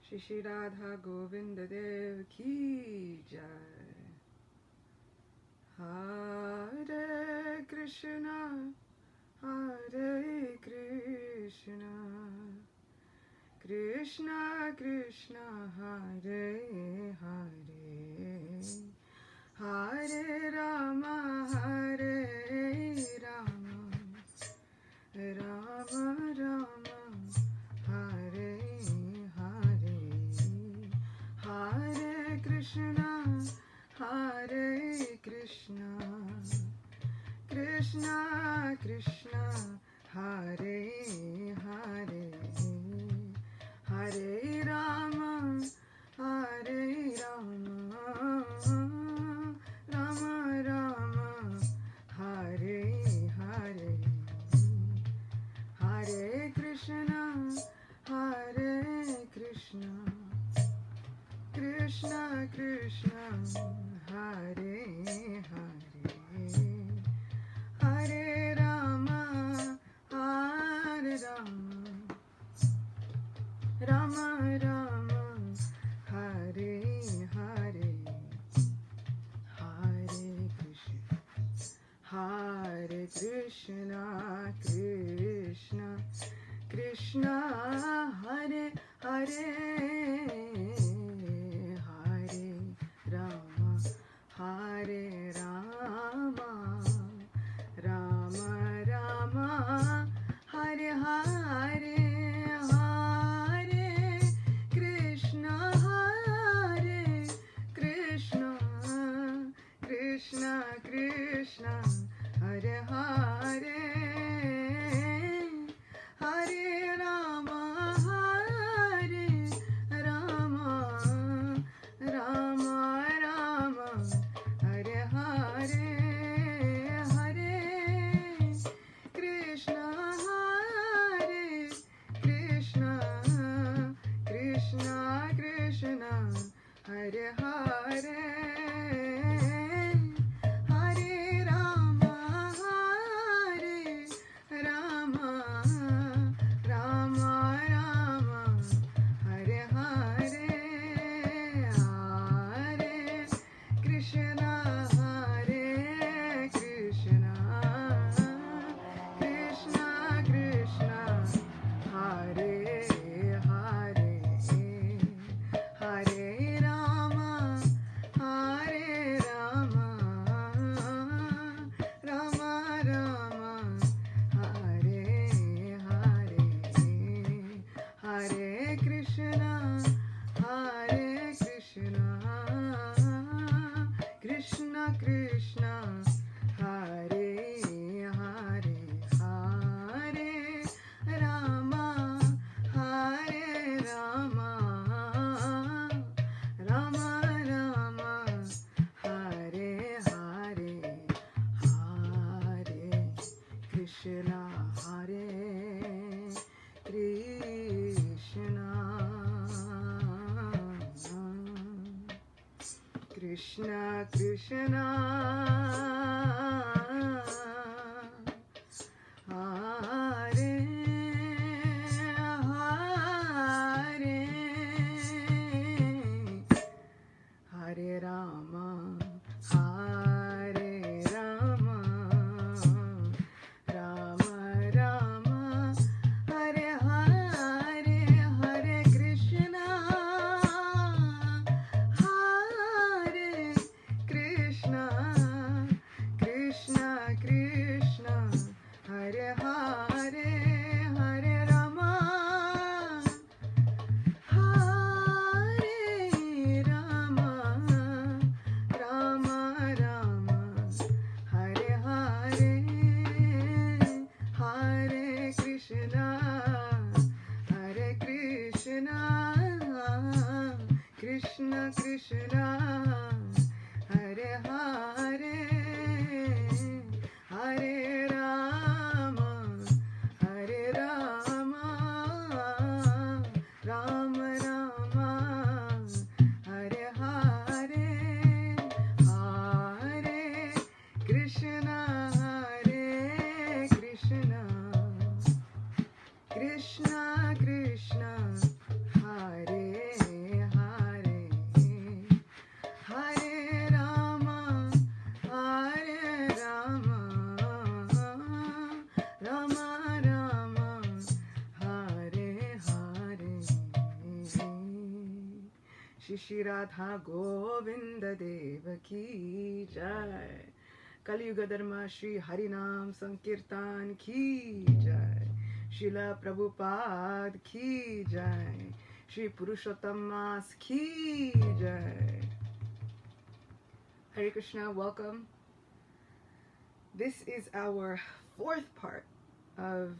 Shri Radha Govinda Dev Ki Jai. Hare Krishna, Hare Krishna, Krishna Krishna, Hare Hare, Hare Rama, Hare Rama, Rama Rama, Hare Hare, Hare Krishna, Hare Krishna, Krishna Krishna, Hare Hare, Hare Rama, Hare Rama, Rama Rama, Hare Hare, Hare Krishna, Hare Krishna, Krishna Krishna, Hare Hare, Hare Rama, Hare Rama, Rama Rama, Hare Hare, Hare Krishna, Hare Krishna, Krishna Krishna, Hare Hare, Hare Rama, Hare Rama, Rama Rama, Hare Hare, Hare Krishna, Hare Krishna, Krishna Krishna, Hare Hare, Hare Rama, Hare Rama, Rama Rama, Hare Hare, Hare Krishna, Hare Krishna, Krishna Krishna, Hare Hare, Hare Rama, Hare Rama, Rama Rama, Hare Hare, Hare Krishna, Hare Krishna, Krishna Krishna, Hare Hare, Hare Rama, Hare Rama, Rama Rama, Hare Hare, Hare Krishna, Hare Krishna, Krishna Krishna, Hare Hare, Hare Rama, Hare Rama, Rama Rama, Hare Hare, Hare Krishna, Hare Krishna, Krishna Krishna, Hare Hare, Hare Rama, Hare Rama, Rama Rama, Hare Hare, Hare Krishna, Hare Krishna, Shishirata Govinda Deva ki jai. Kali Yuga Dharma Shri Harinam Sankirtan ki jai. Srila Prabhupada ki jai. Shri Purushottam Mas ki jai. Hare Krishna, welcome. This is our fourth part of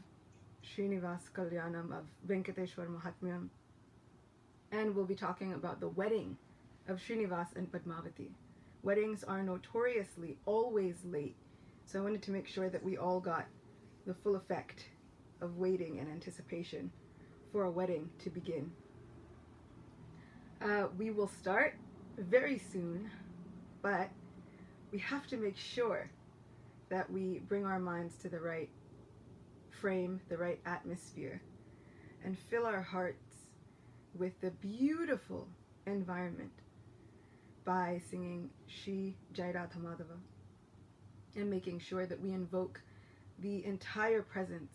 Srinivasa Kalyanam of Venkateswara Mahatmyam. And we'll be talking about the wedding of Srinivas and Padmavati. Weddings are notoriously always late, so I wanted to make sure that we all got the full effect of waiting and anticipation for a wedding to begin. We will start very soon, but we have to make sure that we bring our minds to the right frame, the right atmosphere, and fill our hearts with the beautiful environment by singing Shri Jai Radha Madhava and making sure that we invoke the entire presence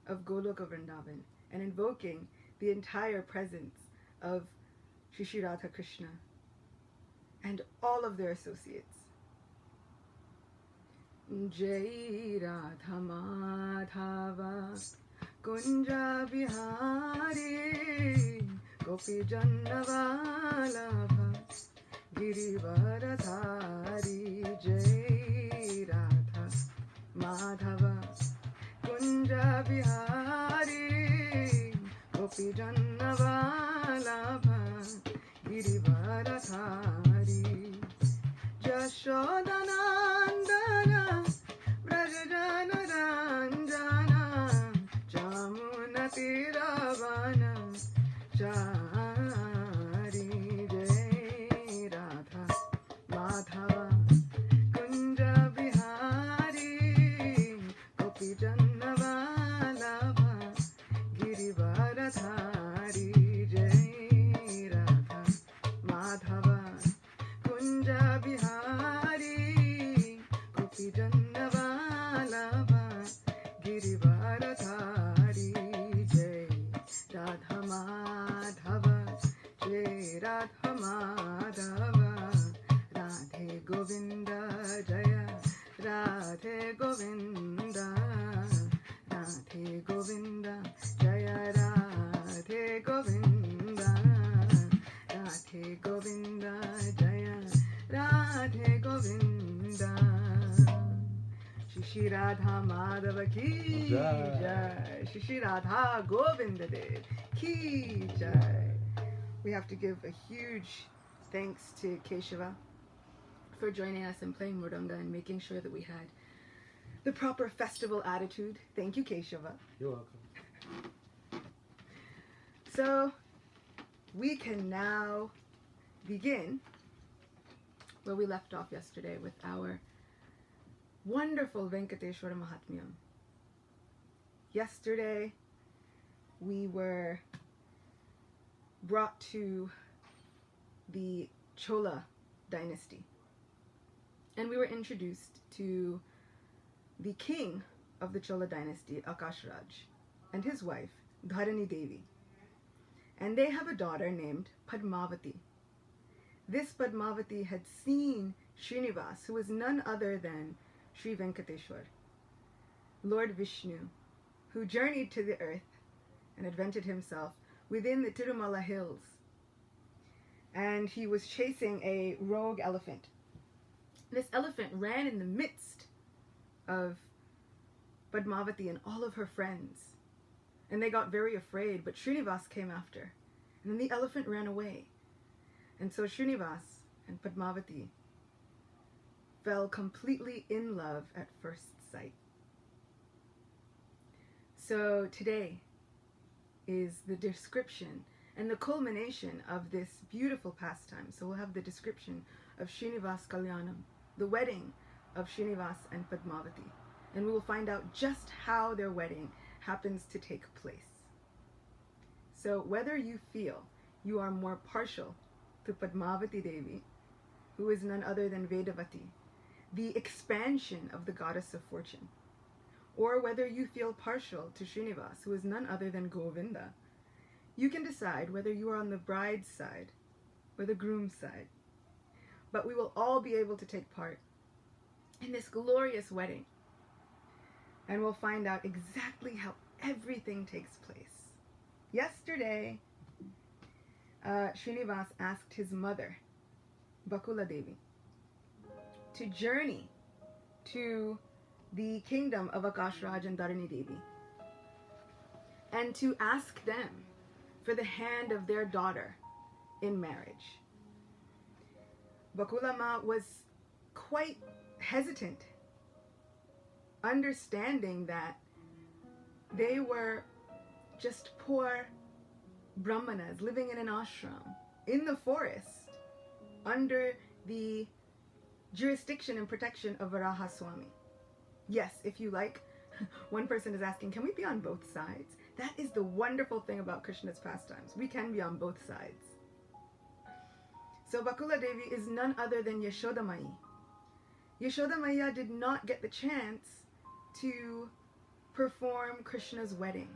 of Goloka Vrindavan and invoking the entire presence of Shri Radha Krishna and all of their associates. Jai Radha Madhava Kunja Bihari Gopi Jannavalabha Girivaradhari. Jai Radha Madhava Kunja Bihari Gopi Jannavalabha Girivaradhari. Jashodanandana Brajajana Ranjana Jamuna Tiravana Chari. Jai Radha Madhava Kunja Bihari Gopi Jannavalabha Girivaradhari. Jai Radha Madhava Kunja Bihari Gopi Jannavalabha Girivaradhari. Jai Radha Madhava Jai Radha Madhava Radhe Govinda Jaya Radhe Govinda Radhe Govinda Jaya Radhe Govinda Radhe Govinda Jaya Radhe Govinda. Shri Radha Madhava ki jai. Shri Radha Govinda Dev ki jai. We have to give a huge thanks to Keshava for joining us and playing Mridanga and making sure that we had the proper festival attitude. Thank you, Keshava. You're welcome. So we can now begin where we left off yesterday with our wonderful Venkateswara Mahatmyam. Yesterday we were brought to the Chola dynasty and we were introduced to the king of the Chola dynasty, Akashraj, and his wife, Dharani Devi. And they have a daughter named Padmavati. This Padmavati had seen Srinivas, who was none other than Sri Venkateswara, Lord Vishnu, who journeyed to the earth and adventured himself within the Tirumala hills. And he was chasing a rogue elephant. This elephant ran in the midst of Padmavati and all of her friends. And they got very afraid, but Srinivas came after. And then the elephant ran away. And so Srinivas and Padmavati fell completely in love at first sight. So today is the description and the culmination of this beautiful pastime. So we'll have the description of Srinivasa Kalyanam, the wedding of Srinivas and Padmavati. And we will find out just how their wedding happens to take place. So whether you feel you are more partial to Padmavati Devi, who is none other than Vedavati, the expansion of the goddess of fortune, or whether you feel partial to Srinivas, who is none other than Govinda, you can decide whether you are on the bride's side or the groom's side. But we will all be able to take part in this glorious wedding. And we'll find out exactly how everything takes place. Yesterday, Srinivas asked his mother, Bakula Devi, to journey to the kingdom of Akashraj and Dharani Devi and to ask them for the hand of their daughter in marriage. Bakula Ma was quite hesitant, understanding that they were just poor brahmanas living in an ashram in the forest under the jurisdiction and protection of Varaha Swami. Yes, if you like, one person is asking, can we be on both sides? That is the wonderful thing about Krishna's pastimes. We can be on both sides. So Bakula Devi is none other than Yashoda Mai. Yashoda Maya did not get the chance to perform Krishna's wedding.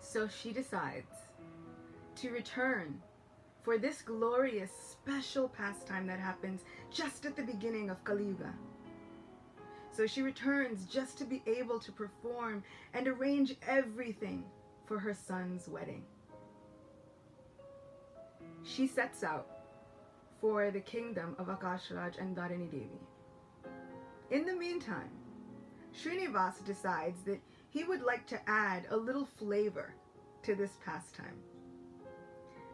So she decides to return for this glorious special pastime that happens just at the beginning of Kali Yuga. So she returns just to be able to perform and arrange everything for her son's wedding. She sets out for the kingdom of Akashraj and Dharani Devi. In the meantime, Srinivas decides that he would like to add a little flavor to this pastime.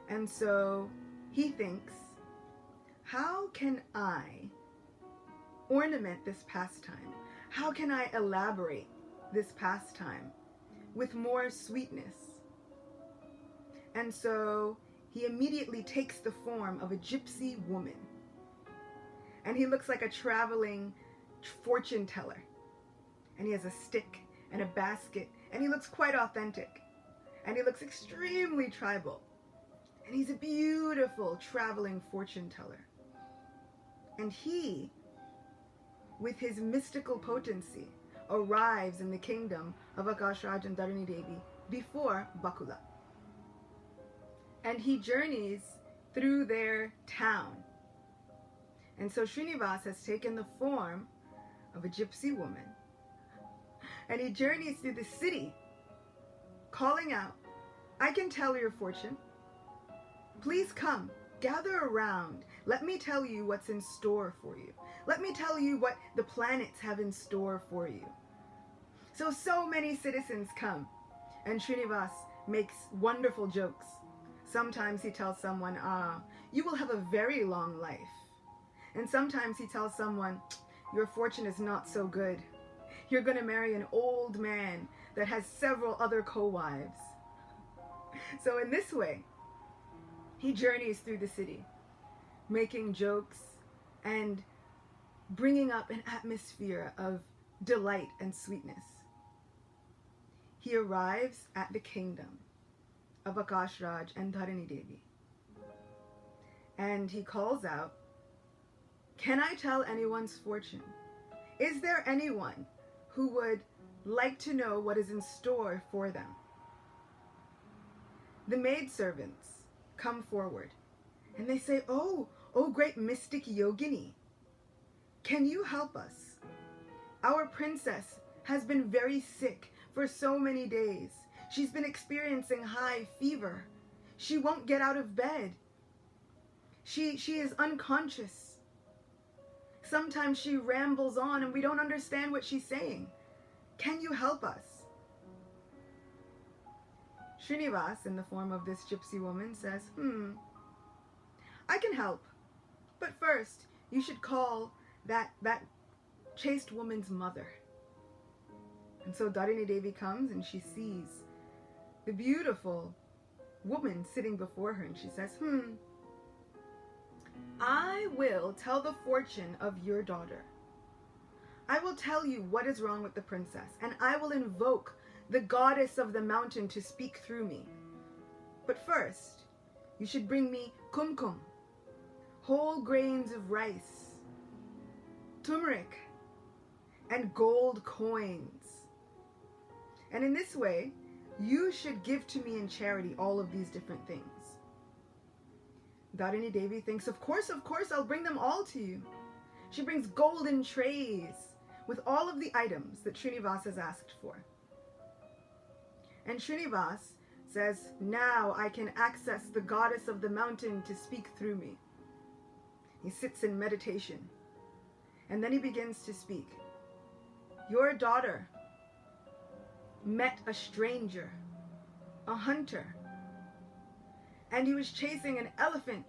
And so he thinks, how can I ornament this pastime? How can I elaborate this pastime with more sweetness? And so he immediately takes the form of a gypsy woman. And he looks like a traveling fortune teller. And he has a stick and a basket, and he looks quite authentic. And he looks extremely tribal. And he's a beautiful traveling fortune teller. And he, with his mystical potency, arrives in the kingdom of Akashraj and Dharani Devi before Bakula. And he journeys through their town. And so Srinivas has taken the form of a gypsy woman. And he journeys through the city, calling out, I can tell your fortune. Please come, gather around. Let me tell you what's in store for you. Let me tell you what the planets have in store for you. So many citizens come, and Srinivas makes wonderful jokes. Sometimes he tells someone, you will have a very long life. And sometimes he tells someone, your fortune is not so good. You're going to marry an old man that has several other co-wives. So in this way, he journeys through the city, making jokes and bringing up an atmosphere of delight and sweetness. He arrives at the kingdom of Akashraj and Dharani Devi. And he calls out, can I tell anyone's fortune? Is there anyone who would like to know what is in store for them? The maidservants come forward and they say, oh great mystic yogini, can you help us? Our princess has been very sick for so many days. She's been experiencing high fever. She won't get out of bed. She is unconscious. Sometimes she rambles on and we don't understand what she's saying. Can you help us? Srinivas, in the form of this gypsy woman, says, I can help. But first, you should call that chaste woman's mother. And so Dharani Devi comes and she sees the beautiful woman sitting before her and she says, I will tell the fortune of your daughter. I will tell you what is wrong with the princess, and I will invoke the goddess of the mountain to speak through me. But first, you should bring me kumkum, whole grains of rice, turmeric, and gold coins. And in this way, you should give to me in charity all of these different things. Dharini Devi thinks, of course, I'll bring them all to you. She brings golden trays with all of the items that Srinivas has asked for. And Srinivas says, now I can access the goddess of the mountain to speak through me. He sits in meditation, and then he begins to speak. Your daughter met a stranger, a hunter, and he was chasing an elephant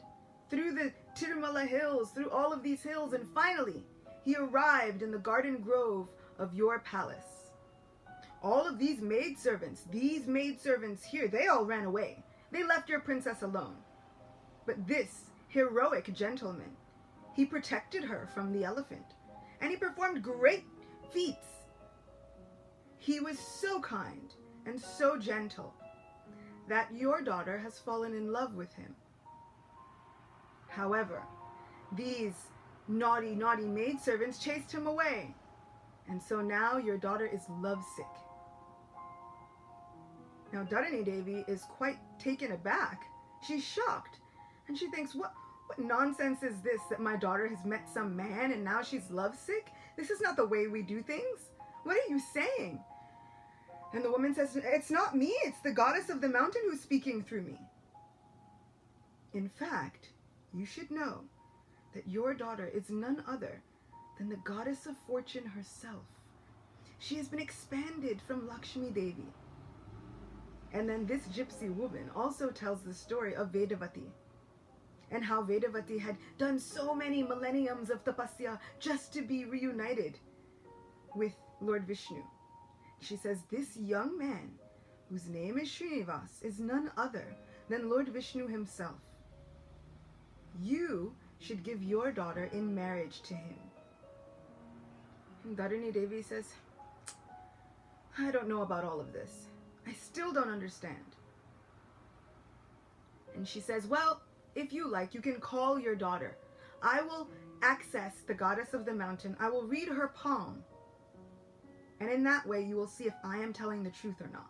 through the Tirumala hills, through all of these hills, and finally he arrived in the garden grove of your palace. All of these maidservants here, they all ran away. They left your princess alone. But this heroic gentleman, he protected her from the elephant, and he performed great feats. He was so kind and so gentle that your daughter has fallen in love with him. However, these naughty maidservants chased him away, and so now your daughter is lovesick. Now Dharini Devi is quite taken aback. She's shocked, and she thinks, what nonsense is this, that my daughter has met some man and now she's lovesick? This is not the way we do things. What are you saying? And the woman says, it's not me, it's the goddess of the mountain who's speaking through me. In fact, you should know that your daughter is none other than the goddess of fortune herself. She has been expanded from Lakshmi Devi. And then this gypsy woman also tells the story of Vedavati, and how Vedavati had done so many millenniums of tapasya just to be reunited with Lord Vishnu. She says, this young man, whose name is Srinivas, is none other than Lord Vishnu himself. You should give your daughter in marriage to him. And Dharini Devi says, I don't know about all of this. I still don't understand. And she says, well, if you like, you can call your daughter. I will access the goddess of the mountain. I will read her palm. And in that way, you will see if I am telling the truth or not.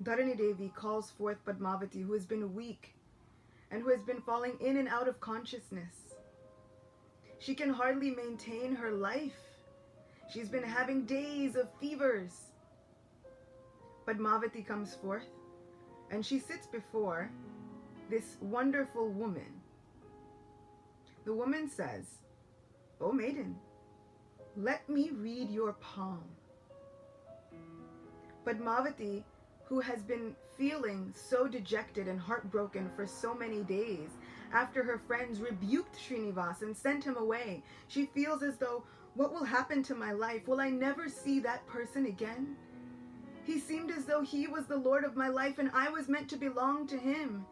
Dharini Devi calls forth Padmavati, who has been weak and who has been falling in and out of consciousness. She can hardly maintain her life. She's been having days of fevers. Padmavati comes forth, and she sits before this wonderful woman. The woman says, O maiden, let me read your palm. Padmavati, who has been feeling so dejected and heartbroken for so many days after her friends rebuked Srinivas and sent him away, she feels as though, what will happen to my life? Will I never see that person again? He seemed as though he was the Lord of my life and I was meant to belong to him.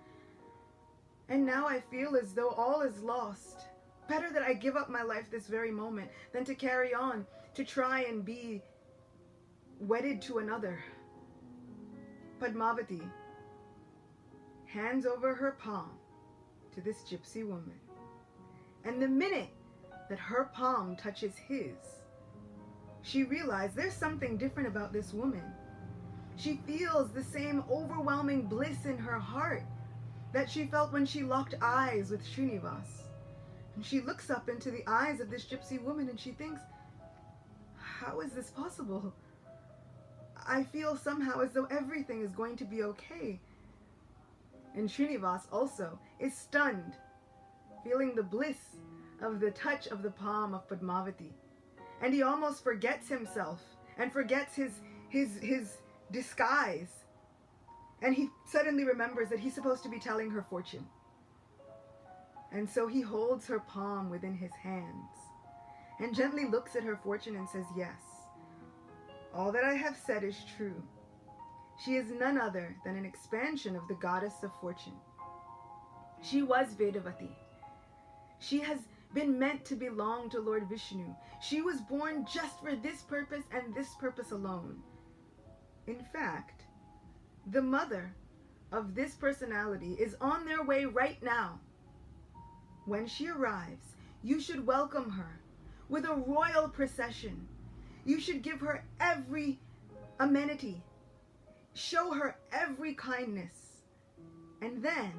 And now I feel as though all is lost. Better that I give up my life this very moment than to carry on, to try and be wedded to another. Padmavati hands over her palm to this gypsy woman. And the minute that her palm touches his, she realized there's something different about this woman. She feels the same overwhelming bliss in her heart that she felt when she locked eyes with Srinivas. And she looks up into the eyes of this gypsy woman and she thinks, how is this possible? I feel somehow as though everything is going to be okay. And Srinivas also is stunned, feeling the bliss of the touch of the palm of Padmavati. And he almost forgets himself and forgets his disguise. And he suddenly remembers that he's supposed to be telling her fortune. And so he holds her palm within his hands and gently looks at her fortune and says, yes, all that I have said is true. She is none other than an expansion of the goddess of fortune. She was Vedavati. She has been meant to belong to Lord Vishnu. She was born just for this purpose and this purpose alone. In fact, the mother of this personality is on their way right now. When she arrives, you should welcome her with a royal procession. You should give her every amenity, show her every kindness, and then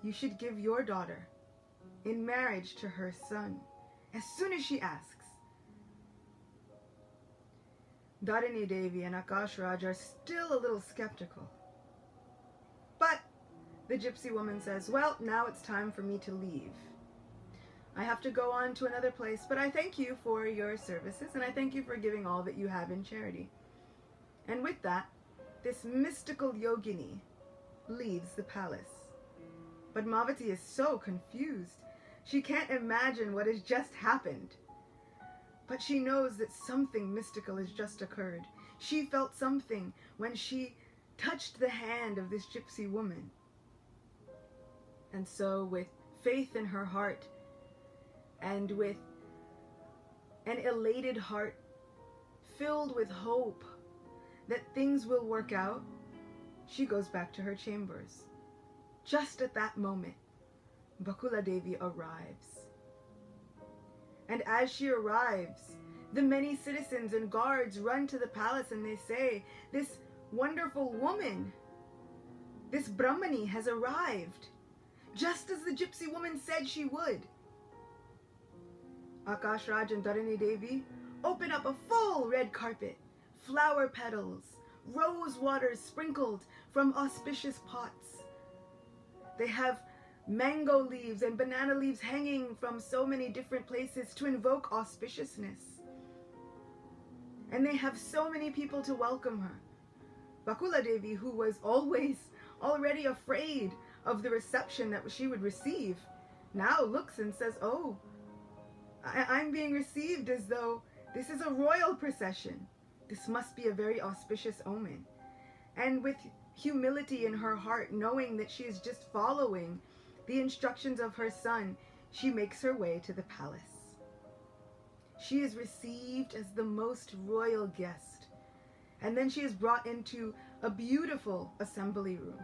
you should give your daughter in marriage to her son as soon as she asks. Dharini Devi and Akash Raj are still a little skeptical. But the gypsy woman says, well, now it's time for me to leave. I have to go on to another place, but I thank you for your services, and I thank you for giving all that you have in charity. And with that, this mystical yogini leaves the palace. Padmavati is so confused. She can't imagine what has just happened. But she knows that something mystical has just occurred. She felt something when she touched the hand of this gypsy woman. And so, with faith in her heart, and with an elated heart filled with hope that things will work out, she goes back to her chambers. Just at that moment, Bakula Devi arrives. And as she arrives, the many citizens and guards run to the palace and they say, this wonderful woman, this Brahmani has arrived, just as the gypsy woman said she would. Akash Raj and Dharini Devi open up a full red carpet, flower petals, rose waters sprinkled from auspicious pots. They have mango leaves and banana leaves hanging from so many different places to invoke auspiciousness. And they have so many people to welcome her. Bakula Devi, who was always already afraid of the reception that she would receive, now looks and says, oh, I'm being received as though this is a royal procession. This must be a very auspicious omen. And with humility in her heart, knowing that she is just following the instructions of her son, she makes her way to the palace. She is received as the most royal guest. And then she is brought into a beautiful assembly room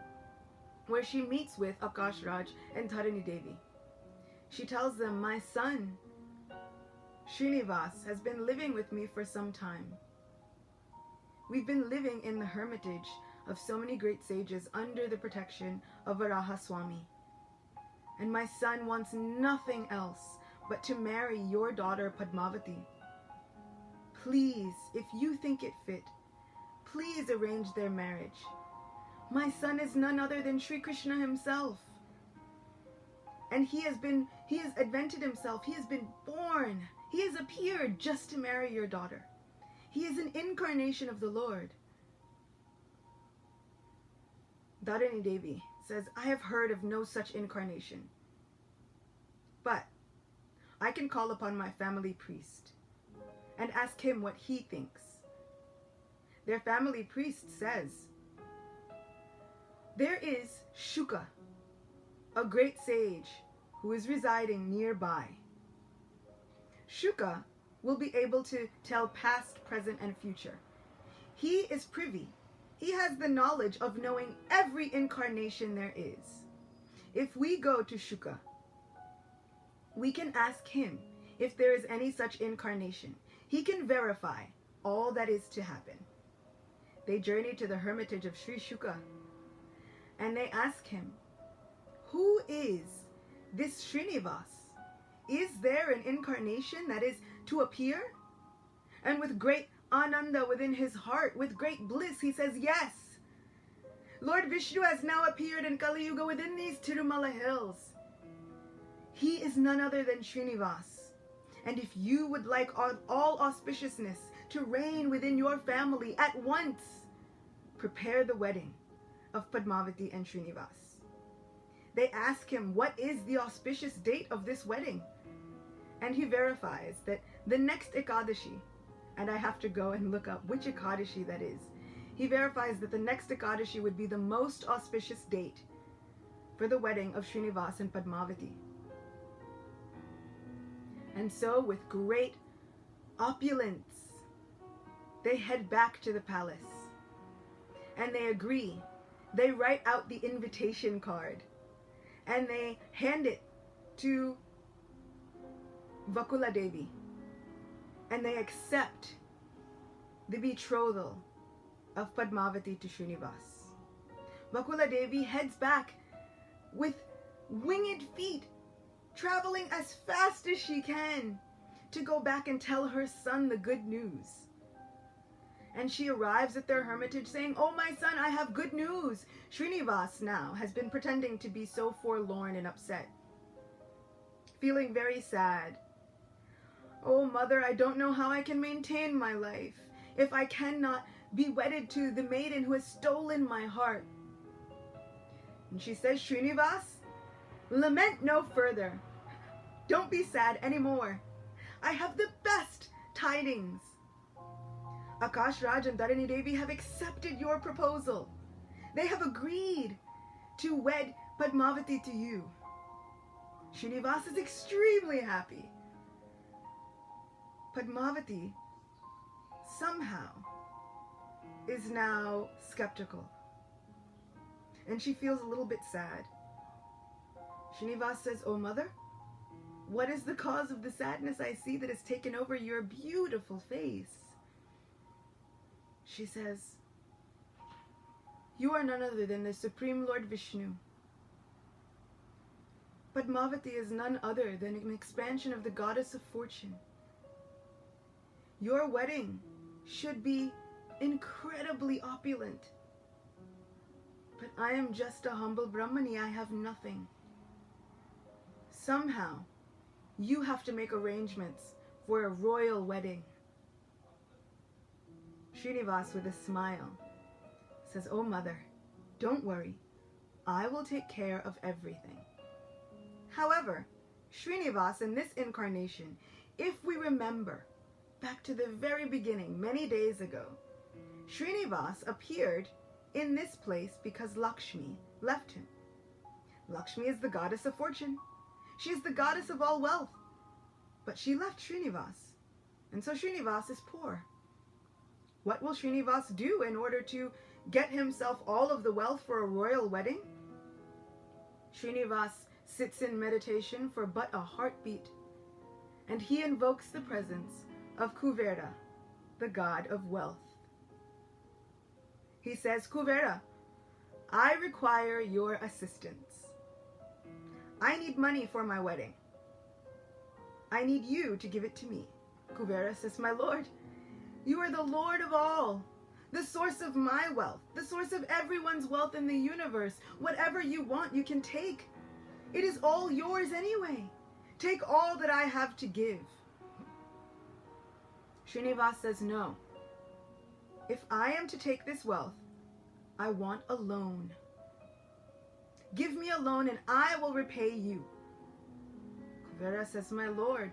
where she meets with Akash Raj and Dharini Devi. She tells them, my son, Srinivas, has been living with me for some time. We've been living in the hermitage of so many great sages under the protection of Varaha Swami. And my son wants nothing else but to marry your daughter Padmavati. Please, if you think it fit, please arrange their marriage. My son is none other than Sri Krishna himself. And he has advented himself, he has been born, he has appeared just to marry your daughter. He is an incarnation of the Lord. Dharini Devi says, I have heard of no such incarnation. But I can call upon my family priest and ask him what he thinks. Their family priest says, there is Shuka, a great sage who is residing nearby. Shuka will be able to tell past, present, and future. He is privy. He has the knowledge of knowing every incarnation there is. If we go to Shuka, we can ask him if there is any such incarnation. He can verify all that is to happen. They journey to the hermitage of Sri Shuka, and they ask him, who is this Srinivas? Is there an incarnation that is to appear? And with great ananda within his heart, with great bliss, he says, yes. Lord Vishnu has now appeared in Kali Yuga within these Tirumala hills. He is none other than Srinivas. And if you would like all auspiciousness to reign within your family at once, prepare the wedding of Padmavati and Srinivas. They ask him, what is the auspicious date of this wedding? And he verifies that the next Ekadashi, and I have to go and look up which Ekadashi that is, he verifies that the next Ekadashi would be the most auspicious date for the wedding of Srinivas and Padmavati. And so, with great opulence, they head back to the palace. And they agree. They write out the invitation card. And they hand it to Bakula Devi. And they accept the betrothal of Padmavati to Srinivas. Bakula Devi heads back with winged feet, traveling as fast as she can to go back and tell her son the good news. And she arrives at their hermitage saying, "Oh, my son, I have good news." Srinivas now has been pretending to be so forlorn and upset, feeling very sad. "Oh, mother, I don't know how I can maintain my life if I cannot be wedded to the maiden who has stolen my heart." And she says, "Srinivas, lament no further. Don't be sad anymore. I have the best tidings. Akash Raj and Dharani Devi have accepted your proposal. They have agreed to wed Padmavati to you." Srinivas is extremely happy. Padmavati somehow is now skeptical, and she feels a little bit sad. Srinivas says, "Oh, mother, what is the cause of the sadness I see that has taken over your beautiful face?" She says, "You are none other than the Supreme Lord Vishnu. Padmavati is none other than an expansion of the goddess of fortune. Your wedding should be incredibly opulent. But I am just a humble Brahmani. I have nothing. Somehow, you have to make arrangements for a royal wedding." Srinivas, with a smile, says, "Oh, mother, don't worry. I will take care of everything." However, Srinivas in this incarnation, if we remember back to the very beginning, many days ago, Srinivas appeared in this place because Lakshmi left him. Lakshmi is the goddess of fortune. She is the goddess of all wealth. But she left Srinivas, and so Srinivas is poor. What will Srinivas do in order to get himself all of the wealth for a royal wedding? Srinivas sits in meditation for but a heartbeat, and he invokes the presence of Kuvera, the god of wealth. He says, "Kuvera, I require your assistance. I need money for my wedding. I need you to give it to me." Kuvera says, "My lord, you are the lord of all, the source of my wealth, the source of everyone's wealth in the universe. Whatever you want, you can take. It is all yours anyway. Take all that I have to give." Srinivas says, "No. If I am to take this wealth, I want a loan. Give me a loan and I will repay you." Kuvera says, "My lord,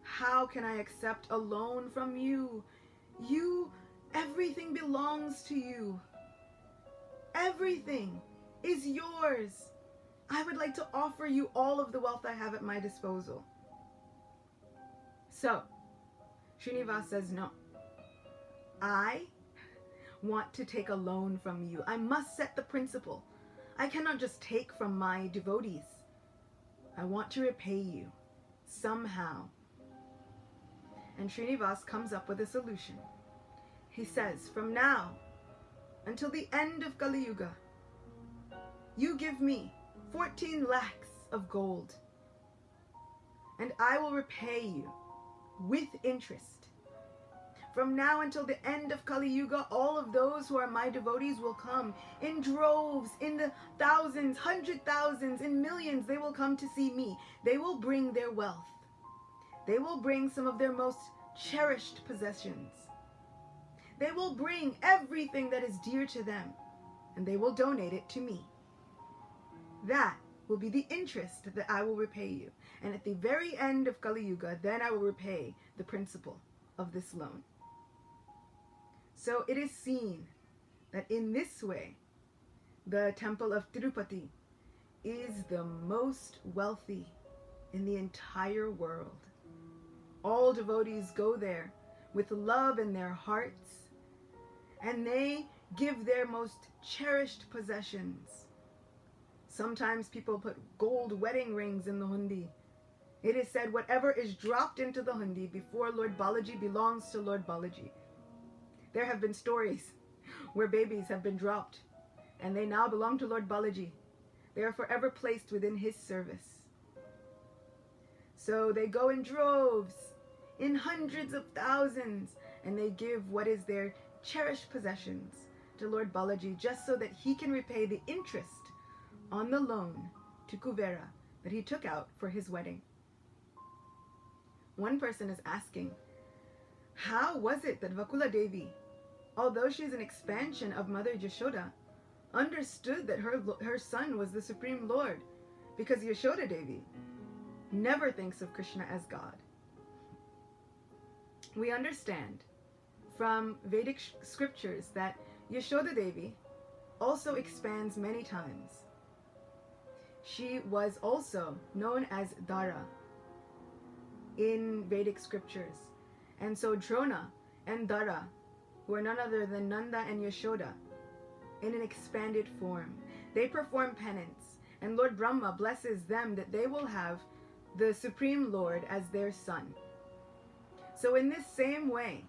how can I accept a loan from you? Everything belongs to you. Everything is yours. I would like to offer you all of the wealth I have at my disposal." So, Srinivas says, "No. I want to take a loan from you. I must set the principle. I cannot just take from my devotees. I want to repay you somehow." And Srinivas comes up with a solution. He says, "From now until the end of Kali Yuga, you give me 14 lakhs of gold, and I will repay you with interest. From now until the end of Kali Yuga, all of those who are my devotees will come in droves, in the thousands, 100,000s, in millions. They will come to see me. They will bring their wealth. They will bring some of their most cherished possessions. They will bring everything that is dear to them, and they will donate it to me. That will be the interest that I will repay you. And at the very end of Kali Yuga, then I will repay the principal of this loan." So it is seen that in this way, the temple of Tirupati is the most wealthy in the entire world. All devotees go there with love in their hearts, and they give their most cherished possessions. Sometimes people put gold wedding rings in the hundi. It is said whatever is dropped into the hundi before Lord Balaji belongs to Lord Balaji. There have been stories where babies have been dropped and they now belong to Lord Balaji. They are forever placed within his service. So they go in droves, in hundreds of thousands, and they give what is their cherished possessions to Lord Balaji, just so that he can repay the interest on the loan to Kuvera that he took out for his wedding. One person is asking, how was it that Vakula Devi, although she is an expansion of Mother Yashoda, understood that her son was the Supreme Lord? Because Yashoda Devi never thinks of Krishna as God. We understand from Vedic scriptures that Yashoda Devi also expands many times. She was also known as Dara in Vedic scriptures. And so Drona and Dara were none other than Nanda and Yashoda in an expanded form. They perform penance, and Lord Brahma blesses them that they will have the Supreme Lord as their son. So in this same way,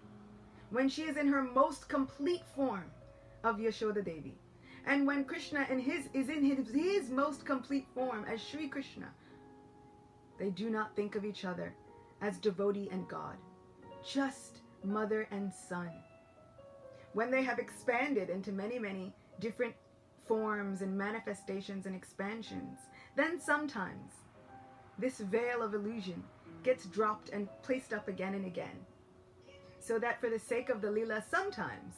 when she is in her most complete form of Yashoda Devi, and when Krishna is in his most complete form as Sri Krishna, they do not think of each other as devotee and God, just mother and son. When they have expanded into many, many different forms and manifestations and expansions, then sometimes this veil of illusion gets dropped and placed up again and again, so that for the sake of the Leela, sometimes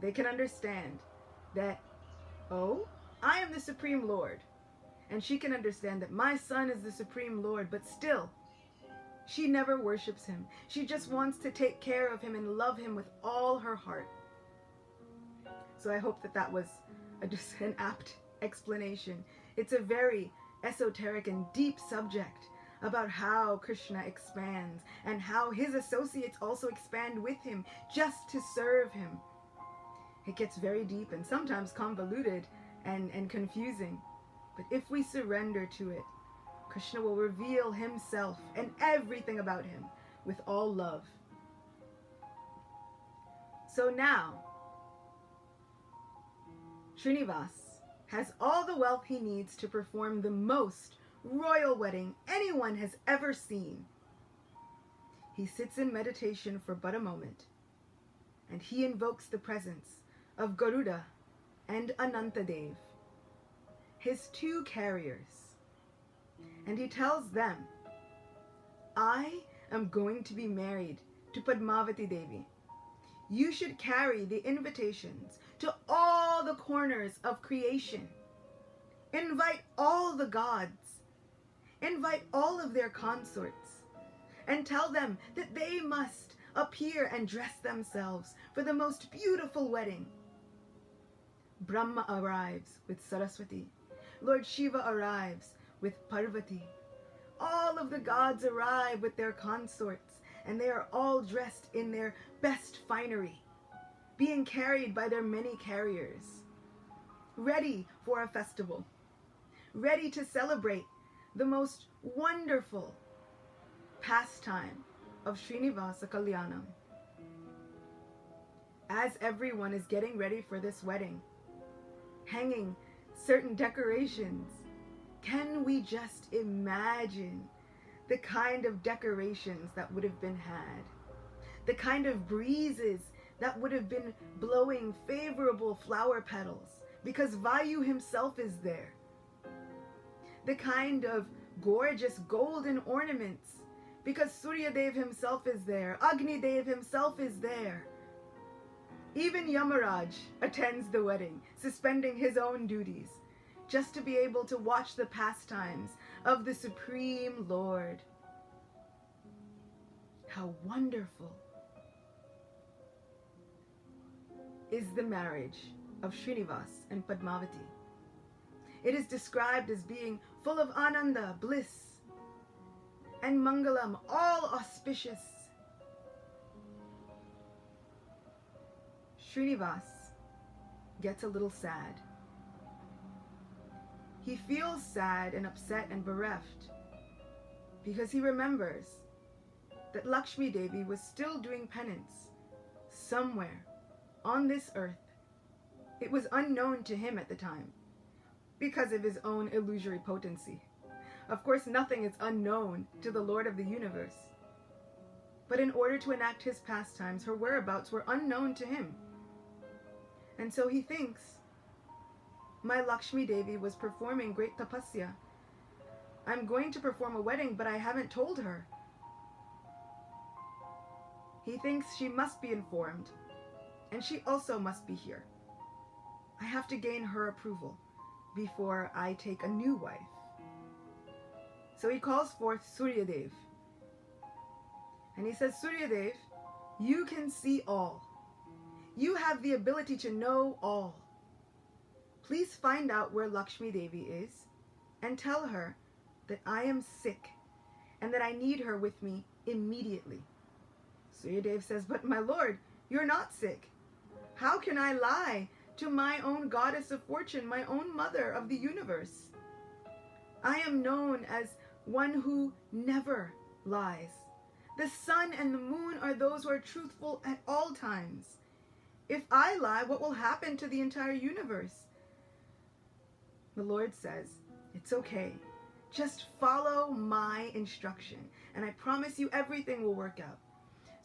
they can understand that, oh, I am the Supreme Lord, and she can understand that my son is the Supreme Lord, but still, she never worships him. She just wants to take care of him and love him with all her heart. So I hope that was just an apt explanation. It's a very esoteric and deep subject about how Krishna expands and how his associates also expand with him just to serve him. It gets very deep and sometimes convoluted and confusing. But if we surrender to it, Krishna will reveal himself and everything about him with all love. So now, Srinivas has all the wealth he needs to perform the most royal wedding anyone has ever seen. He sits in meditation for but a moment, and he invokes the presence of Garuda and Anantadev, his two carriers, and he tells them, I am going to be married to Padmavati Devi. You should carry the invitations to all the corners of creation. Invite all the gods. Invite all of their consorts. And tell them that they must appear and dress themselves for the most beautiful wedding. Brahma arrives with Saraswati. Lord Shiva arrives with Parvati. All of the gods arrive with their consorts, and they are all dressed in their best finery, being carried by their many carriers, ready for a festival, ready to celebrate the most wonderful pastime of Srinivasa Kalyanam. As everyone is getting ready for this wedding, hanging certain decorations, can we just imagine the kind of decorations that would have been had, the kind of breezes that would have been blowing favorable flower petals because Vayu himself is there, the kind of gorgeous golden ornaments because Surya Dev himself is there, Agni Dev himself is there. Even Yamaraj attends the wedding, suspending his own duties, just to be able to watch the pastimes of the Supreme Lord. How wonderful is the marriage of Srinivas and Padmavati. It is described as being full of ananda, bliss, and mangalam, all auspicious. Srinivas gets a little sad. He feels sad and upset and bereft because he remembers that Lakshmi Devi was still doing penance somewhere on this earth. It was unknown to him at the time because of his own illusory potency. Of course, nothing is unknown to the Lord of the universe. But in order to enact his pastimes, her whereabouts were unknown to him. And so he thinks, my Lakshmi Devi was performing great tapasya. I'm going to perform a wedding, but I haven't told her. He thinks she must be informed, and she also must be here. I have to gain her approval before I take a new wife. So he calls forth Suryadev. And he says, Suryadev, you can see all. You have the ability to know all. Please find out where Lakshmi Devi is and tell her that I am sick and that I need her with me immediately. Suryadev says, but my lord, you're not sick. How can I lie to my own goddess of fortune, my own mother of the universe? I am known as one who never lies. The sun and the moon are those who are truthful at all times. If I lie, what will happen to the entire universe? The Lord says, it's okay. Just follow my instruction, and I promise you everything will work out.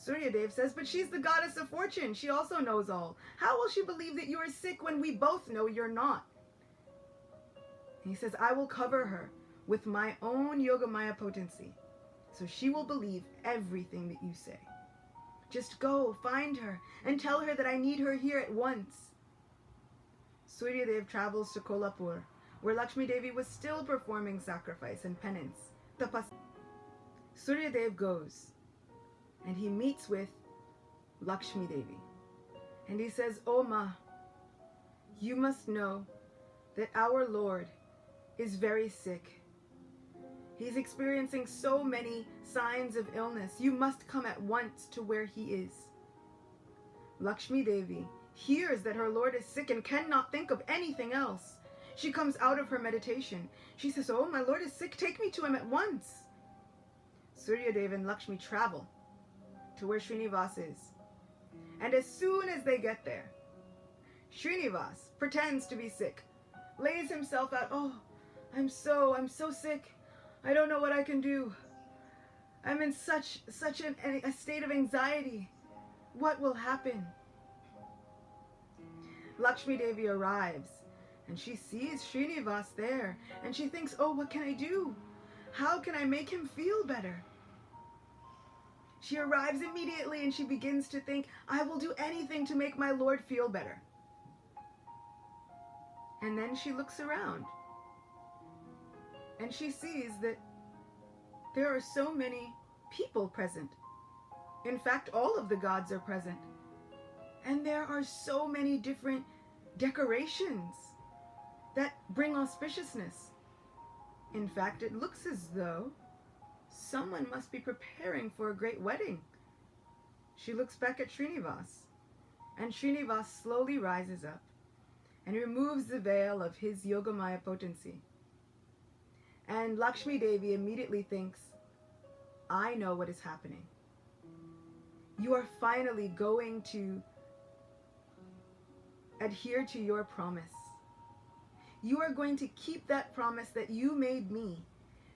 Suryadev says, but she's the goddess of fortune. She also knows all. How will she believe that you are sick when we both know you're not? And he says, I will cover her with my own Yogamaya potency, so she will believe everything that you say. Just go, find her, and tell her that I need her here at once. Suryadev travels to Kolhapur, where Lakshmi Devi was still performing sacrifice and penance. Suryadev goes, and he meets with Lakshmi Devi. And he says, O Ma, you must know that our Lord is very sick. He's experiencing so many signs of illness. You must come at once to where he is. Lakshmi Devi hears that her Lord is sick and cannot think of anything else. She comes out of her meditation. She says, oh, my Lord is sick. Take me to him at once. Suryadev and Lakshmi travel to where Srinivas is. And as soon as they get there, Srinivas pretends to be sick, lays himself out. Oh, I'm so sick. I don't know what I can do. I'm in such a state of anxiety. What will happen? Lakshmi Devi arrives and she sees Srinivas there and she thinks, oh, what can I do? How can I make him feel better? She arrives immediately and she begins to think, I will do anything to make my Lord feel better. And then she looks around and she sees that there are so many people present. In fact, all of the gods are present. And there are so many different decorations that bring auspiciousness. In fact, it looks as though someone must be preparing for a great wedding. She looks back at Srinivas, and Srinivas slowly rises up and removes the veil of his Yogamaya potency. And Lakshmi Devi immediately thinks, I know what is happening. You are finally going to adhere to your promise. You are going to keep that promise that you made me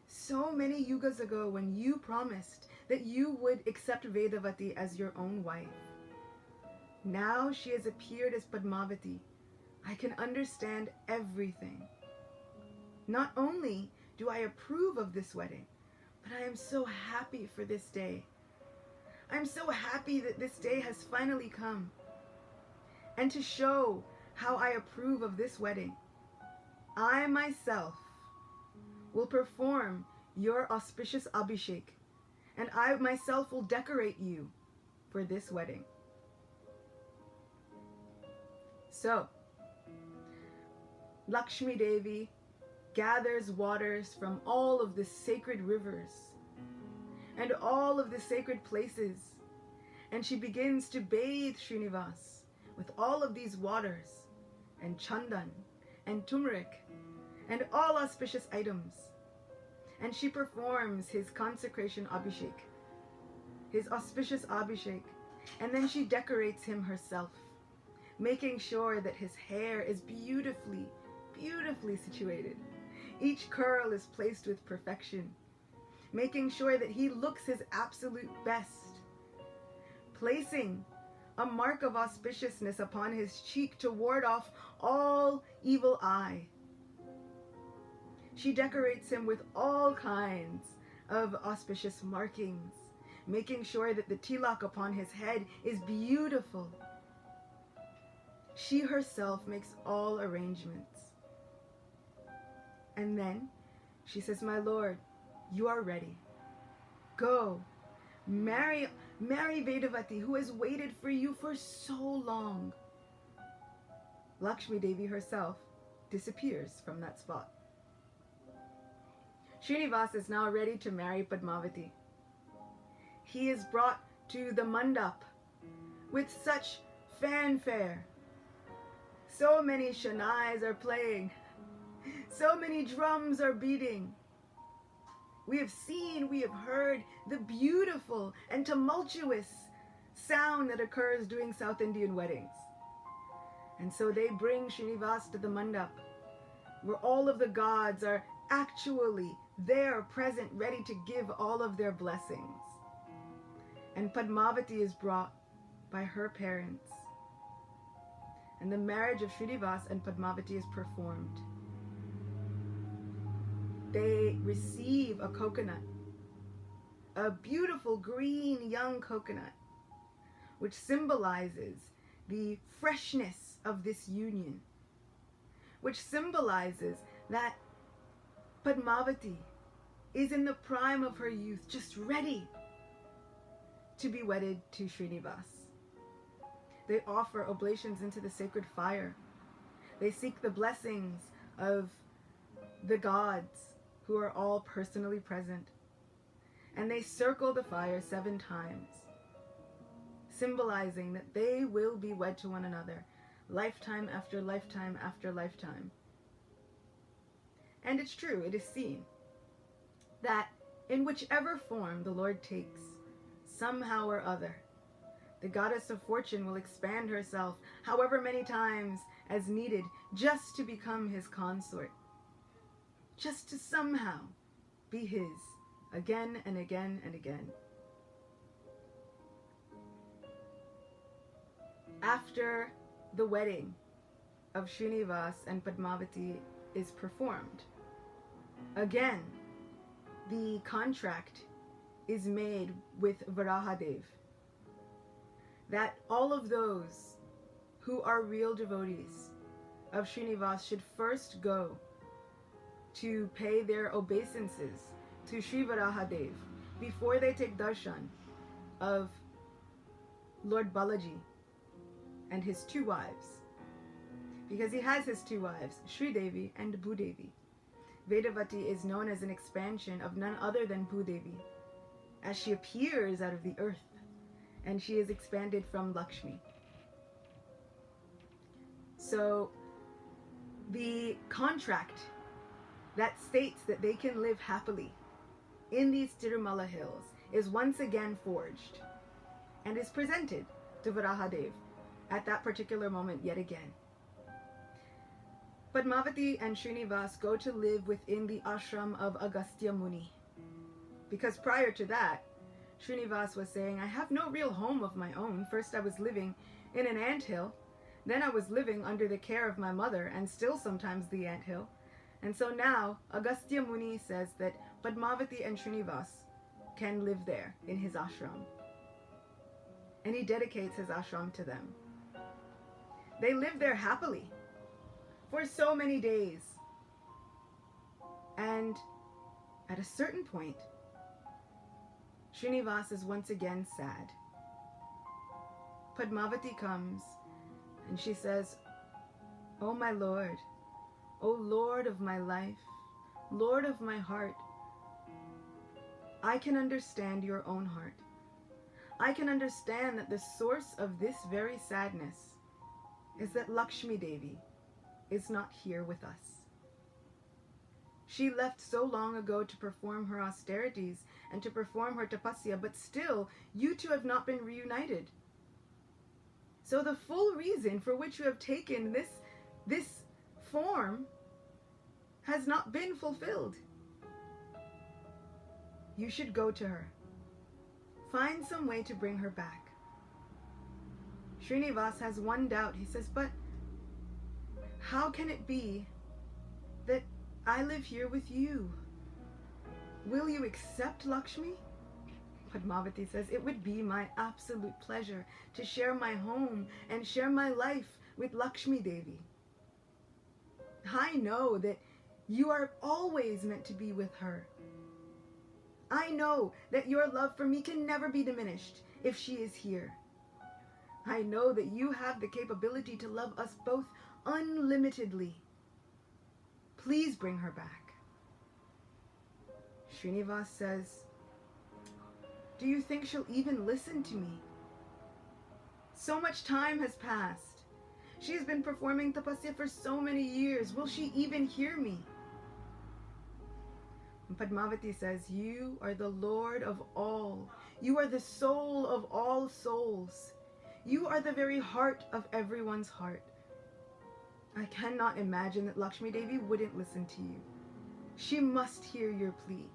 so many yugas ago when you promised that you would accept Vedavati as your own wife. Now she has appeared as Padmavati. I can understand everything. Not only do I approve of this wedding, but I am so happy for this day. I'm so happy that this day has finally come. And to show how I approve of this wedding, I myself will perform your auspicious abhishek, and I myself will decorate you for this wedding. So, Lakshmi Devi gathers waters from all of the sacred rivers and all of the sacred places, and she begins to bathe Srinivas with all of these waters and chandan and turmeric and all auspicious items. And she performs his consecration abhishek, his auspicious abhishek, and then she decorates him herself, making sure that his hair is beautifully beautifully situated. Each curl is placed with perfection, making sure that he looks his absolute best, placing a mark of auspiciousness upon his cheek to ward off all evil eye. She decorates him with all kinds of auspicious markings, making sure that the tilak upon his head is beautiful. She herself makes all arrangements. And then she says, "My lord, you are ready. Go, marry Vedavati, who has waited for you for so long." Lakshmi Devi herself disappears from that spot. Srinivas is now ready to marry Padmavati. He is brought to the mandap with such fanfare. So many shanais are playing. So many drums are beating. We have seen, we have heard the beautiful and tumultuous sound that occurs during South Indian weddings. And so they bring Srinivas to the mandap, where all of the gods are actually there, present, ready to give all of their blessings. And Padmavati is brought by her parents. And the marriage of Srinivas and Padmavati is performed. They receive a coconut, a beautiful green young coconut, which symbolizes the freshness of this union, which symbolizes that Padmavati is in the prime of her youth, just ready to be wedded to Srinivas. They offer oblations into the sacred fire. They seek the blessings of the gods, who are all personally present. And they circle the fire 7 times, symbolizing that they will be wed to one another, lifetime after lifetime after lifetime. And it's true, it is seen that in whichever form the Lord takes, somehow or other, the goddess of fortune will expand herself however many times as needed just to become his consort, just to somehow be his again and again and again. After the wedding of Srinivas and Padmavati is performed, again, the contract is made with Varahadev that all of those who are real devotees of Srinivas should first go to pay their obeisances to Sri Varahadev before they take darshan of Lord Balaji and his 2 wives. Because he has his 2 wives, Sri Devi and Bhudevi. Vedavati is known as an expansion of none other than Bhudevi, as she appears out of the earth, and she is expanded from Lakshmi. So the contract that states that they can live happily in these Tirumala hills is once again forged and is presented to Varahadev at that particular moment yet again. Padmavati and Srinivas go to live within the ashram of Agastya Muni, because prior to that, Srinivas was saying, "I have no real home of my own. First I was living in an anthill, then I was living under the care of my mother, and still sometimes the anthill. And so now Agastya Muni says that Padmavati and Srinivas can live there in his ashram. And he dedicates his ashram to them. They live there happily for so many days. And at a certain point, Srinivas is once again sad. Padmavati comes and she says, "Oh my Lord, O Lord of my life, Lord of my heart, I can understand your own heart. I can understand that the source of this very sadness is that Lakshmi Devi is not here with us. She left so long ago to perform her austerities and to perform her tapasya, but still you two have not been reunited. So the full reason for which you have taken this form has not been fulfilled. You should go to her. Find some way to bring her back. Srinivas has one doubt. He says, but how can it be that I live here with you? Will you accept Lakshmi? Padmavati says, it would be my absolute pleasure to share my home and share my life with Lakshmi Devi. I know that you are always meant to be with her. I know that your love for me can never be diminished if she is here. I know that you have the capability to love us both unlimitedly. Please bring her back. Srinivas says, do you think she'll even listen to me? So much time has passed. She has been performing tapasya for so many years. Will she even hear me? And Padmavati says, you are the Lord of all. You are the soul of all souls. You are the very heart of everyone's heart. I cannot imagine that Lakshmi Devi wouldn't listen to you. She must hear your plea.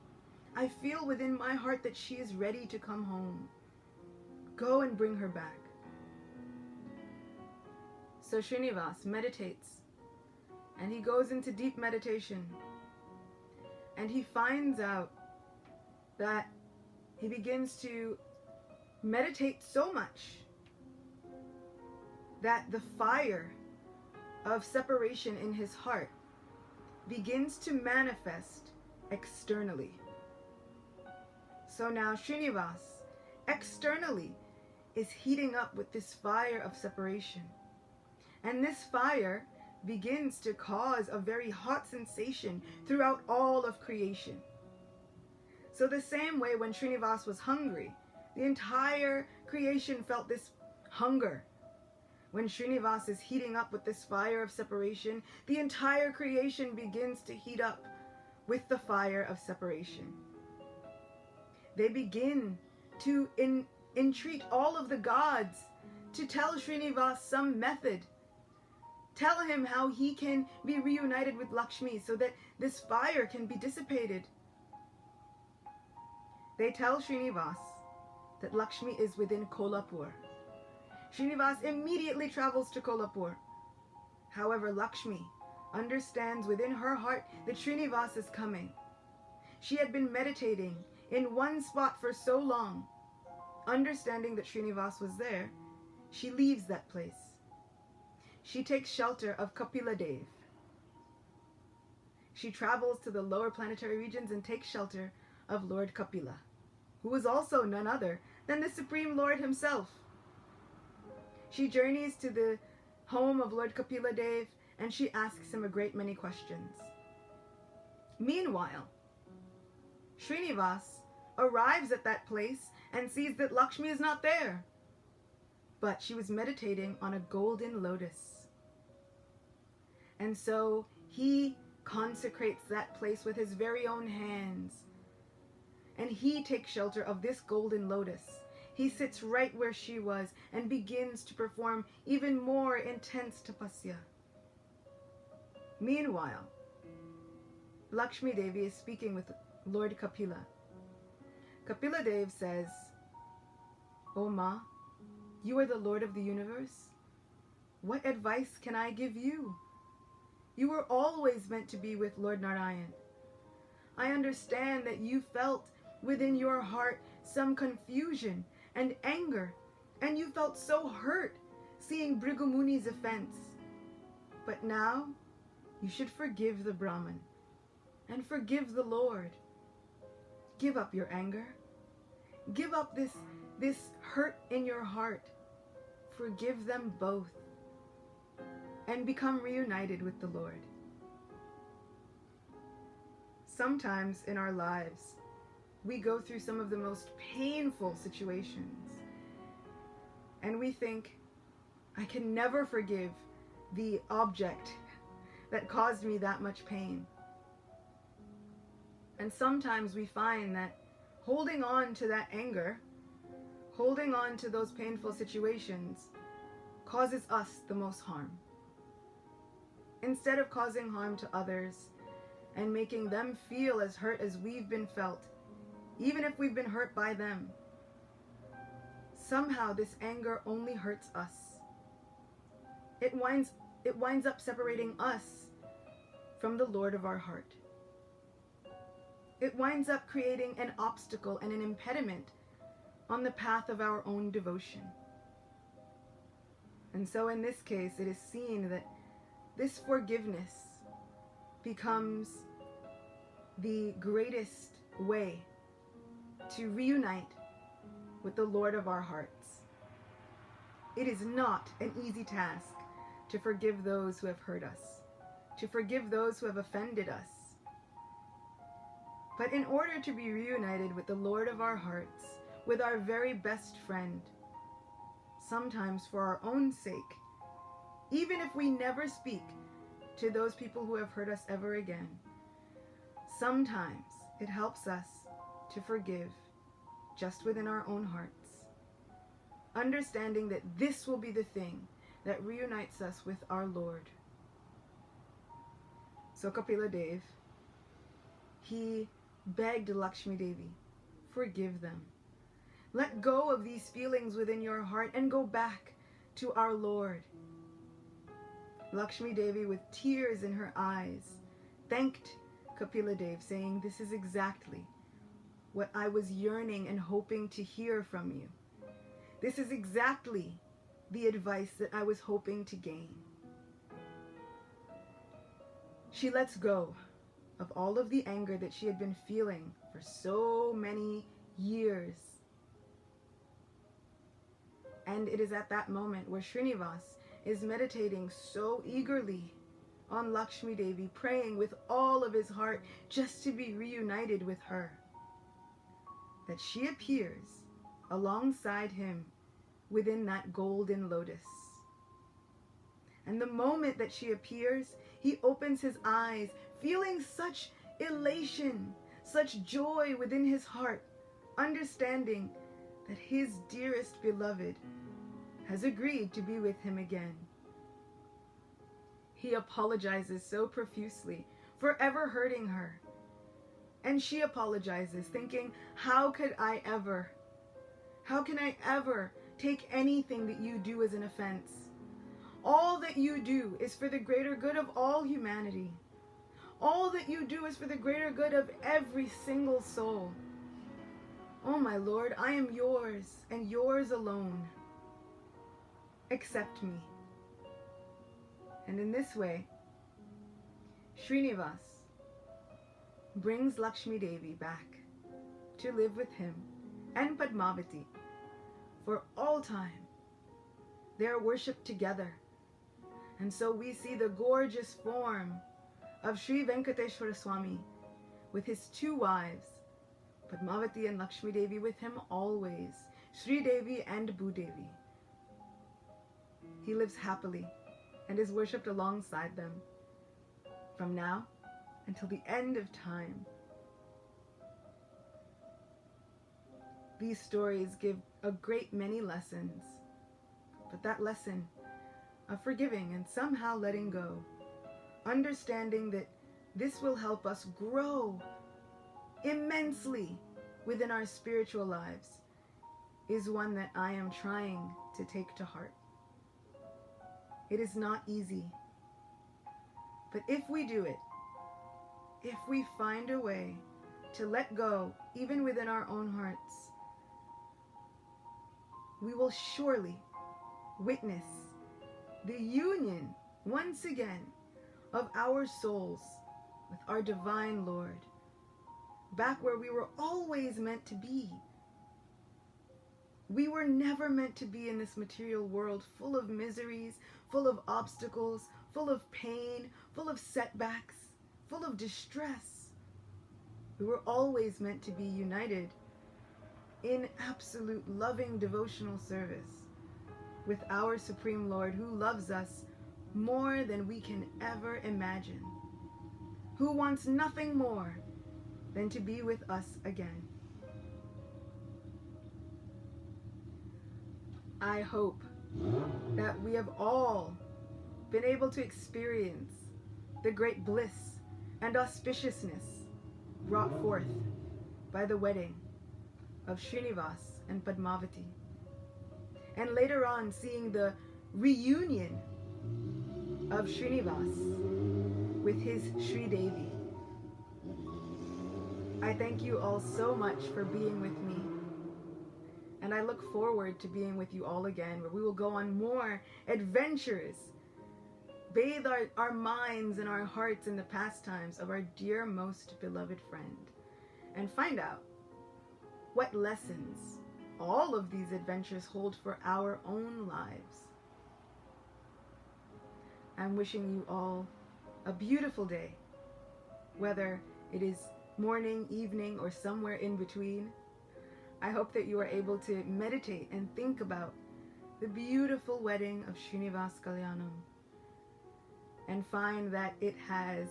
I feel within my heart that she is ready to come home. Go and bring her back. So Srinivas meditates, and he goes into deep meditation, and he finds out that he begins to meditate so much that the fire of separation in his heart begins to manifest externally. So now Srinivas externally is heating up with this fire of separation. And this fire begins to cause a very hot sensation throughout all of creation. So the same way when Srinivas was hungry, the entire creation felt this hunger. When Srinivas is heating up with this fire of separation, the entire creation begins to heat up with the fire of separation. They begin to entreat all of the gods to tell Srinivas some method. Tell him how he can be reunited with Lakshmi so that this fire can be dissipated. They tell Srinivas that Lakshmi is within Kolhapur. Srinivas immediately travels to Kolhapur. However, Lakshmi understands within her heart that Srinivas is coming. She had been meditating in one spot for so long. Understanding that Srinivas was there, she leaves that place. She takes shelter of Kapila Dev. She travels to the lower planetary regions and takes shelter of Lord Kapila, who is also none other than the Supreme Lord himself. She journeys to the home of Lord Kapila Dev and she asks him a great many questions. Meanwhile, Srinivas arrives at that place and sees that Lakshmi is not there, but she was meditating on a golden lotus. And so he consecrates that place with his very own hands. And he takes shelter of this golden lotus. He sits right where she was and begins to perform even more intense tapasya. Meanwhile, Lakshmi Devi is speaking with Lord Kapila. Kapila Dev says, "O Ma, you are the Lord of the universe. What advice can I give you? You were always meant to be with Lord Narayan. I understand that you felt within your heart some confusion and anger, and you felt so hurt seeing Bhrigu Muni's offense. But now, you should forgive the Brahman and forgive the Lord. Give up your anger. Give up this hurt in your heart. Forgive them both and become reunited with the Lord." Sometimes in our lives, we go through some of the most painful situations, and we think, I can never forgive the object that caused me that much pain. And sometimes we find that holding on to that anger, holding on to those painful situations, causes us the most harm. Instead of causing harm to others and making them feel as hurt as we've been felt, even if we've been hurt by them. Somehow this anger only hurts us. It winds up separating us from the Lord of our heart. It winds up creating an obstacle and an impediment on the path of our own devotion. And so in this case, it is seen that this forgiveness becomes the greatest way to reunite with the Lord of our hearts. It is not an easy task to forgive those who have hurt us, to forgive those who have offended us. But in order to be reunited with the Lord of our hearts, with our very best friend, sometimes for our own sake, even if we never speak to those people who have hurt us ever again, sometimes it helps us to forgive just within our own hearts, understanding that this will be the thing that reunites us with our Lord. So Kapila Dev, he begged Lakshmi Devi, forgive them. Let go of these feelings within your heart and go back to our Lord. Lakshmi Devi, with tears in her eyes, thanked Kapila Dev, saying, this is exactly what I was yearning and hoping to hear from you. This is exactly the advice that I was hoping to gain. She lets go of all of the anger that she had been feeling for so many years. And it is at that moment where Srinivas is meditating so eagerly on Lakshmi Devi, praying with all of his heart just to be reunited with her, that she appears alongside him within that golden lotus. And the moment that she appears, he opens his eyes, feeling such elation, such joy within his heart, understanding that his dearest beloved has agreed to be with him again. He apologizes so profusely for ever hurting her. And she apologizes, thinking, how can I ever take anything that you do as an offense? All that you do is for the greater good of all humanity. All that you do is for the greater good of every single soul. Oh my Lord, I am yours and yours alone. Accept me. And in this way, Srinivas brings Lakshmi Devi back to live with him and Padmavati for all time. They are worshipped together. And so we see the gorgeous form of Sri Venkateswara Swami with his two wives, Padmavati and Lakshmi Devi with him always, Sri Devi and Bhudevi. He lives happily and is worshipped alongside them from now until the end of time. These stories give a great many lessons, but that lesson of forgiving and somehow letting go, understanding that this will help us grow immensely within our spiritual lives, is one that I am trying to take to heart. It is not easy, but if we do it, if we find a way to let go even within our own hearts, we will surely witness the union once again of our souls with our divine Lord, back where we were always meant to be. We were never meant to be in this material world full of miseries, full of obstacles, full of pain, full of setbacks, full of distress. We were always meant to be united in absolute loving devotional service with our Supreme Lord, who loves us more than we can ever imagine, who wants nothing more than to be with us again. I hope that we have all been able to experience the great bliss and auspiciousness brought forth by the wedding of Srinivas and Padmavati. And later on, seeing the reunion of Srinivas with his Sri Devi. I thank you all so much for being with me. And I look forward to being with you all again, where we will go on more adventures, bathe our minds and our hearts in the pastimes of our dear, most beloved friend, and find out what lessons all of these adventures hold for our own lives. I'm wishing you all a beautiful day, whether it is morning, evening, or somewhere in between. I hope that you are able to meditate and think about the beautiful wedding of Srinivasa Kalyanam and find that it has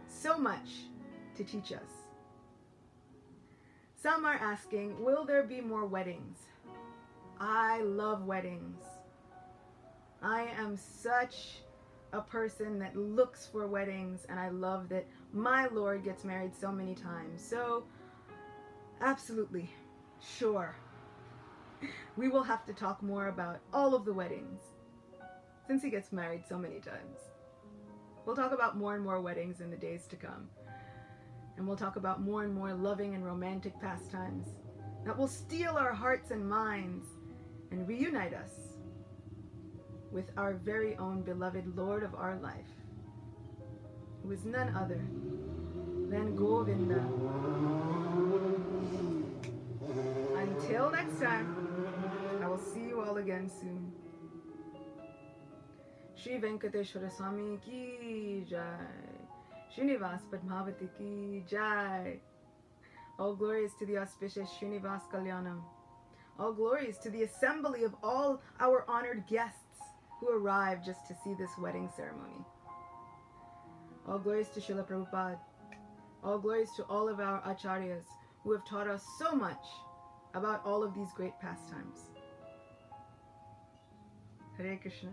so much to teach us. Some are asking, will there be more weddings? I love weddings. I am such a person that looks for weddings, and I love that my Lord gets married so many times. So, absolutely, sure. We will have to talk more about all of the weddings, since he gets married so many times. We'll talk about more and more weddings in the days to come. And we'll talk about more and more loving and romantic pastimes that will steal our hearts and minds and reunite us with our very own beloved Lord of our life, who is none other than Govinda. Until next time, I will see you all again soon. Shri Venkateswara Swami ki jai. Srinivasa Padmavati ki jai. All glories to the auspicious Srinivasa Kalyanam. All glories to the assembly of all our honored guests who arrived just to see this wedding ceremony. All glories to Srila Prabhupada. All glories to all of our acharyas who have taught us so much about all of these great pastimes. Hare Krishna.